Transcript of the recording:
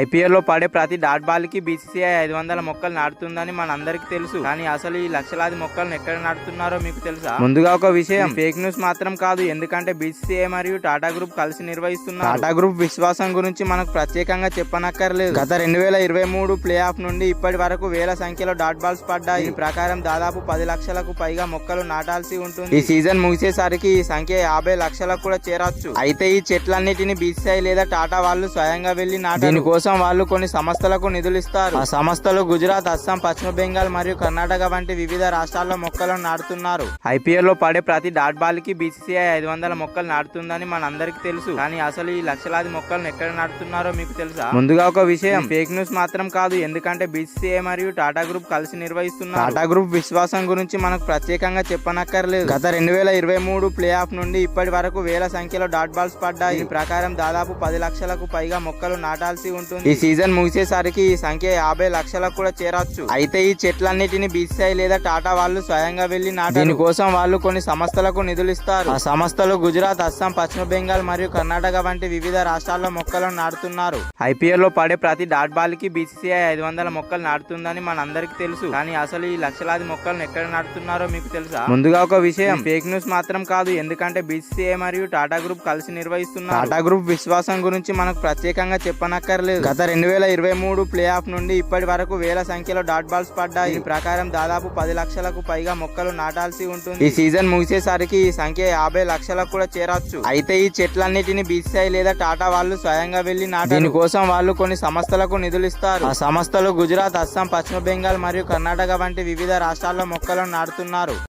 IPL లో పడే ప్రతి డాట్ బాల్ కి బీసీసీఐ 500 మొక్కలు నాటుతుందని మనందరికీ తెలుసు. కానీ అసలు ఈ లక్షలాది మొక్కలను ఎక్కడ నాటుతున్నారో మీకు తెలుసా? ముందుగా ఒక విషయం, ఫేక్ న్యూస్ మాత్రం కాదు. ఎందుకంటే బీసీసీఐ మరియు టాటా గ్రూప్ కలిసి నిర్వహిస్తున్నారు. టాటా గ్రూప్ విశ్వాసం గురించి మనకు ప్రత్యేకంగా చెప్పనక్కర్లేదు. గత 2023 ప్లే ఆఫ్ నుండి ఇప్పటి వరకు వేల సంఖ్యలో డాట్ బాల్స్ పడ్డాయి. ఈ ప్రకారం దాదాపు 10 లక్షలకు పైగా మొక్కలు నాటాల్సి ఉంటుంది. ఈ సీజన్ ముగిసేసరికి ఈ సంఖ్య 50 లక్షలకు కూడా చేరొచ్చు. అయితే ఈ చెట్లన్నిటిని బీసీసీఐ లేదా టాటా వాళ్ళు స్వయంగా వెళ్లి నాటారు. కోసం వాళ్ళు కొన్ని సంస్థలకు నిధులు ఇస్తారు. ఆ సంస్థలు గుజరాత్, అస్సాం, పశ్చిమ బెంగాల్ మరియు కర్ణాటక వంటి వివిధ రాష్ట్రాల్లో మొక్కలను నాటుతున్నారు. ఐపీఎల్ లో పడే ప్రతి డాట్ బాల్ కి బీసీసీఐ 500 మొక్కలు నాటుతుందని మనందరికీ తెలుసు. కానీ అసలు ఈ లక్షలాది మొక్కలను ఎక్కడ నాటుతున్నారో మీకు తెలుసా? ముందుగా ఒక విషయం, ఫేక్ న్యూస్ మాత్రం కాదు. ఎందుకంటే బీసీసీఐ మరియు టాటా గ్రూప్ కలిసి నిర్వహిస్తున్నారు. టాటా గ్రూప్ విశ్వాసం గురించి మనకు ప్రత్యేకంగా చెప్పనక్కర్లేదు. గత 2023 ప్లే ఆఫ్ నుండి ఇప్పటి వరకు వేల సంఖ్యలో డాట్ బాల్స్ పడ్డాయి. ఈ ప్రకారం దాదాపు 10 లక్షలకు పైగా మొక్కలు నాటాల్సి ఉంటుంది. ఈ సీజన్ ముగిసేసరికి ఈ సంఖ్య 50 లక్షలకు కూడా చేరొచ్చు. అయితే ఈ చెట్లన్నిటిని బీసీసీఐ లేదా టాటా వాళ్ళు స్వయంగా వెళ్లి నాటారు. దీనికోసం వాళ్ళు కొన్ని సంస్థలకు నిధులు ఇస్తారు. ఆ సంస్థలు గుజరాత్, అస్సాం, పశ్చిమ బెంగాల్ మరియు కర్ణాటక వంటి వివిధ రాష్ట్రాల్లో మొక్కలను నాటుతున్నారు. ఐపీఎల్ లో పడే ప్రతి డాట్ బాల్ కి బీసీసీఐ 500 మొక్కలు నాటుతుందని మనందరికీ తెలుసు. కానీ అసలు ఈ లక్షలాది మొక్కలను ఎక్కడ నాటుతున్నారో మీకు తెలుసా? ముందుగా ఒక విషయం, ఫేక్ న్యూస్ మాత్రం కాదు. ఎందుకంటే బీసీసీఐ మరియు టాటా గ్రూప్ కలిసి నిర్వహిస్తున్నారు. టాటా గ్రూప్ విశ్వాసం గురించి మనకు ప్రత్యేకంగా చెప్పనక్కర్లేదు. గత 2023 ప్లే ఆఫ్ నుండి ఇప్పటి వరకు వేల సంఖ్యలో డాట్ బాల్స్ పడ్డాయి. ఈ ప్రకారం దాదాపు 10 లక్షలకు పైగా మొక్కలు నాటాల్సి ఉంటుంది. ఈ సీజన్ ముగిసేసరికి ఈ సంఖ్య 50 లక్షలకు కూడా చేరొచ్చు. అయితే ఈ చెట్లన్నిటిని బీసీసీఐ లేదా టాటా వాళ్ళు స్వయంగా వెళ్లి నాటారు. దీనికోసం వాళ్ళు కొన్ని సంస్థలకు నిధులు ఇస్తారు. ఆ సంస్థలు గుజరాత్, అస్సాం, పశ్చిమ బెంగాల్ మరియు కర్ణాటక వంటి వివిధ రాష్ట్రాల్లో మొక్కలను నాటుతున్నారు.